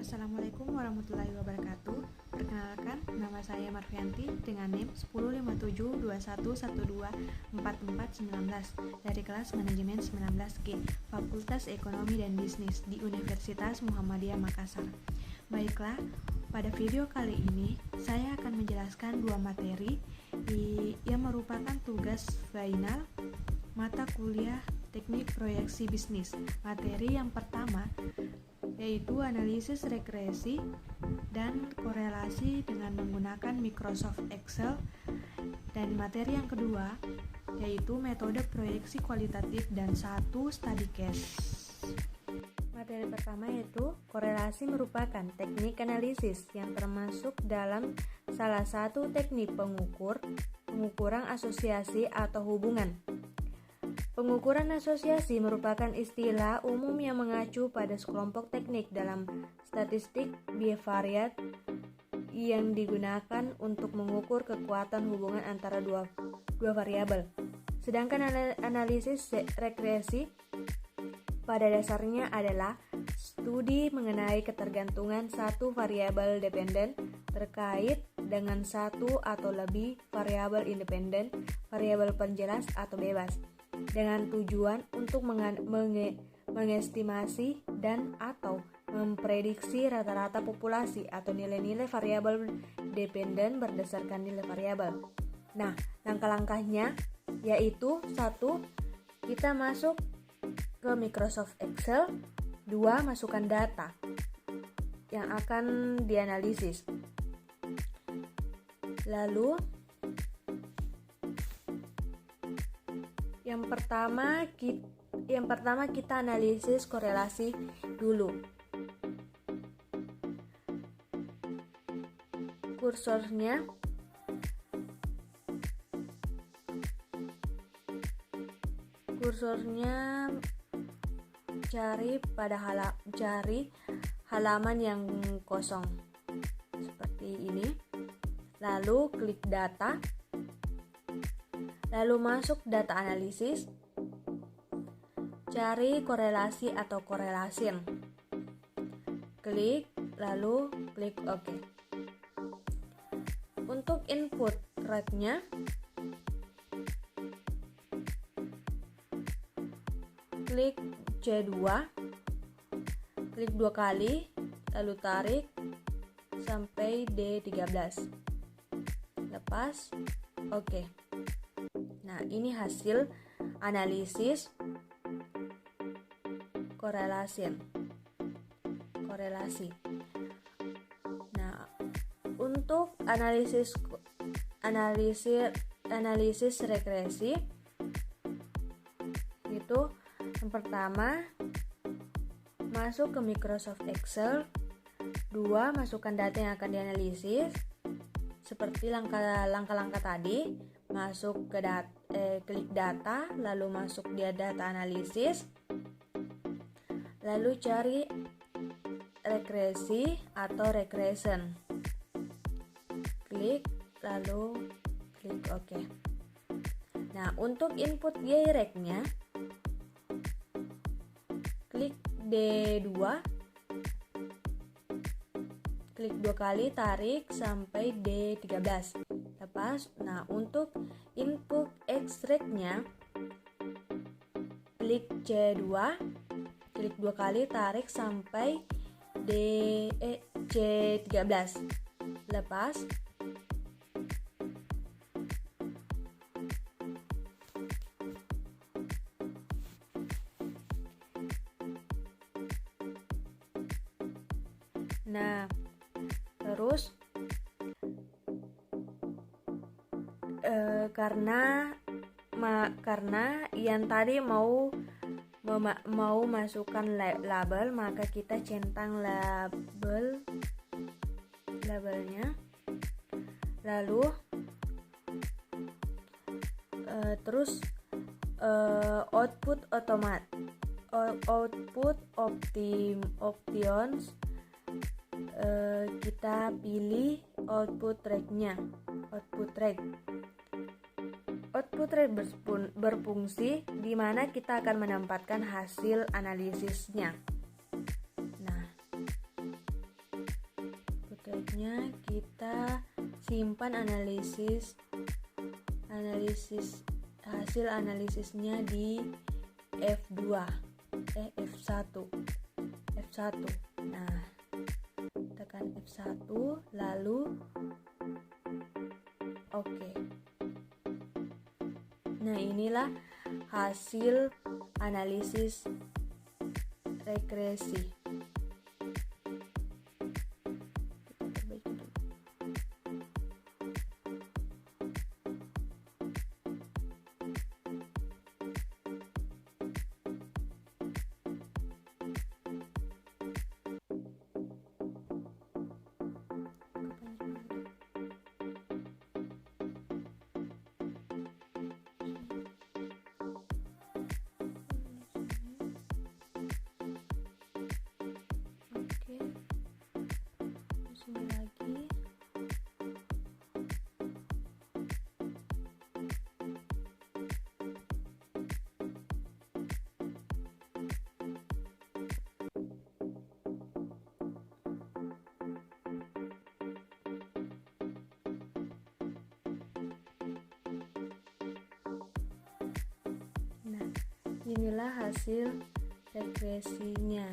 Assalamualaikum warahmatullahi wabarakatuh. Perkenalkan, nama saya Marvianti dengan NIM 105721124419 dari kelas Manajemen 19G, Fakultas Ekonomi dan Bisnis di Universitas Muhammadiyah Makassar. Baiklah, pada video kali ini saya akan menjelaskan dua materi yang merupakan tugas final mata kuliah Teknik Proyeksi Bisnis. Materi yang pertama yaitu analisis regresi dan korelasi dengan menggunakan Microsoft Excel, dan materi yang kedua yaitu metode proyeksi kualitatif dan satu study case. Materi pertama yaitu korelasi merupakan teknik analisis yang termasuk dalam salah satu teknik pengukuran asosiasi atau hubungan. Pengukuran asosiasi merupakan istilah umum yang mengacu pada sekelompok teknik dalam statistik bivariat yang digunakan untuk mengukur kekuatan hubungan antara dua variabel. Sedangkan analisis regresi pada dasarnya adalah studi mengenai ketergantungan satu variabel dependen terkait dengan satu atau lebih variabel independen, variabel penjelas atau bebas, dengan tujuan untuk mengestimasi dan atau memprediksi rata-rata populasi atau nilai-nilai variabel dependen berdasarkan nilai variabel. Nah, langkah-langkahnya yaitu 1. Kita masuk ke Microsoft Excel. 2. Masukkan data yang akan dianalisis. Lalu Yang pertama kita analisis korelasi dulu. Kursornya cari halaman yang kosong seperti ini. Lalu klik data. Lalu masuk data analisis, cari korelasi atau correlation. Klik, lalu klik OK. Untuk input rate-nya, klik C2, klik 2 kali, lalu tarik sampai D13. Lepas, OK. Nah, ini hasil analisis korelasi. Nah, untuk analisis regresi itu yang pertama masuk ke Microsoft Excel. 2. Masukkan data yang akan dianalisis seperti langkah-langkah tadi. Masuk ke klik data, lalu masuk dia data analisis, lalu cari regresi atau regression. Klik, lalu klik OK. Nah, untuk input Y-nya, klik D2, klik 2 kali, tarik sampai D13. Lepas, nah untuk input X-rate-nya, klik C2, klik 2 kali, tarik sampai C13. Lepas, nah terus karena yang tadi mau masukkan label, maka kita centang labelnya, lalu terus output options, kita pilih output rate. Output rate berfungsi di mana kita akan menempatkan hasil analisisnya. Nah, Selanjutnya kita simpan hasil analisisnya di F1. Nah, tekan F1 lalu oke. Nah, inilah hasil analisis regresi. Inilah hasil regresinya.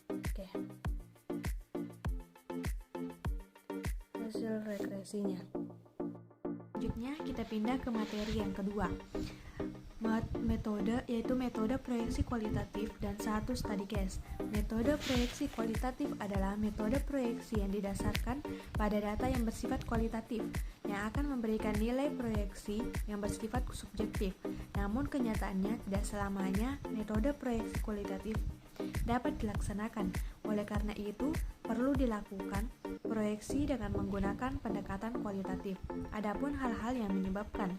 Oke. Hasil regresinya. Selanjutnya kita pindah ke materi yang kedua. Metode yaitu metode proyeksi kualitatif dan satu study case. Metode proyeksi kualitatif adalah metode proyeksi yang didasarkan pada data yang bersifat kualitatif yang akan memberikan nilai proyeksi yang bersifat subjektif. Namun kenyataannya tidak selamanya metode proyeksi kualitatif dapat dilaksanakan. Oleh karena itu, perlu dilakukan proyeksi dengan menggunakan pendekatan kualitatif. Adapun hal-hal yang menyebabkan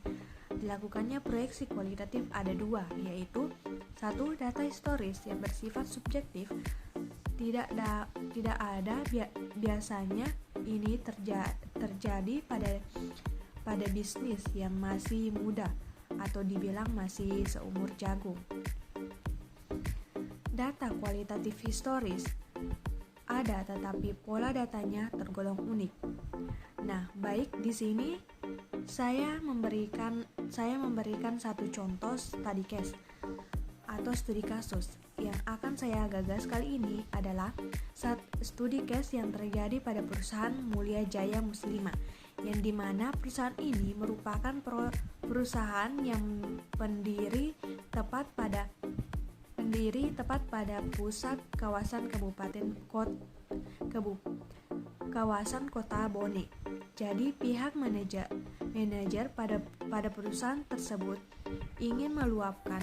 dilakukannya proyeksi kualitatif ada dua, yaitu satu, data historis yang bersifat subjektif tidak ada biasanya ini terjadi pada bisnis yang masih muda atau dibilang masih seumur jagung. Data kualitatif historis ada, tetapi pola datanya tergolong unik. Nah, baik di sini saya memberikan satu contoh study case atau studi kasus. Yang akan saya gagas kali ini adalah studi case yang terjadi pada perusahaan Mulia Jaya Muslimah, yang dimana perusahaan ini merupakan perusahaan yang pendiri tepat pada pusat kawasan kawasan kota Bone. Jadi pihak manajer pada perusahaan tersebut ingin meluapkan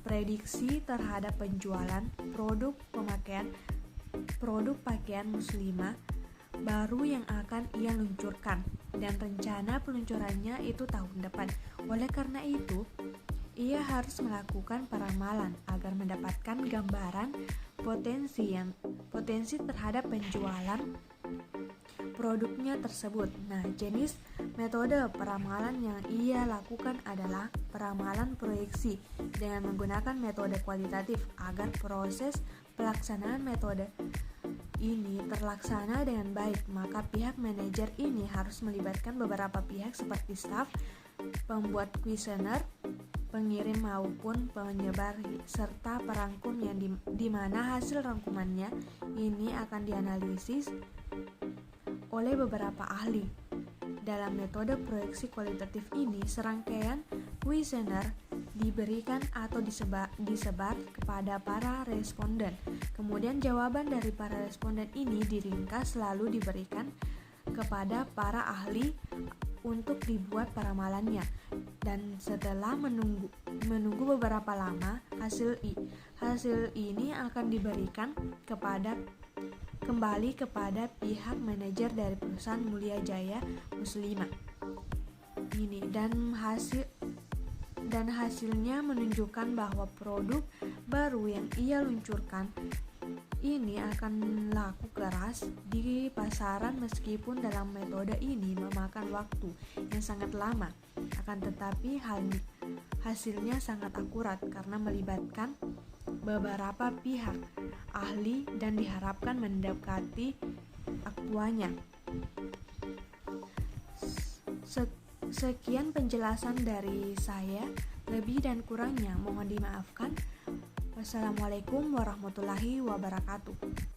prediksi terhadap penjualan produk pakaian muslimah baru yang akan ia luncurkan, dan rencana peluncurannya itu tahun depan. Oleh karena itu, ia harus melakukan peramalan agar mendapatkan gambaran potensi terhadap penjualan produknya tersebut. Nah, jenis metode peramalan yang ia lakukan adalah peramalan proyeksi dengan menggunakan metode kualitatif. Agar proses pelaksanaan metode ini terlaksana dengan baik, maka pihak manajer ini harus melibatkan beberapa pihak seperti staf, pembuat kuesioner, pengirim maupun penyebar, serta perangkum yang di mana hasil rangkumannya ini akan dianalisis oleh beberapa ahli. Dalam metode proyeksi kualitatif ini, serangkaian kuesioner diberikan atau disebar kepada para responden. Kemudian jawaban dari para responden ini diringkas lalu diberikan kepada para ahli untuk dibuat peramalannya. Dan setelah menunggu beberapa lama, hasil ini akan diberikan kembali kepada pihak manajer dari perusahaan Mulia Jaya Muslimah ini, dan hasilnya menunjukkan bahwa produk baru yang ia luncurkan ini akan laku keras di pasaran meskipun dalam metode ini memakan waktu yang sangat lama. Akan tetapi Hasilnya sangat akurat karena melibatkan beberapa pihak ahli dan diharapkan mendekati aktuanya. Sekian penjelasan dari saya, lebih dan kurangnya mohon dimaafkan. Wassalamualaikum warahmatullahi wabarakatuh.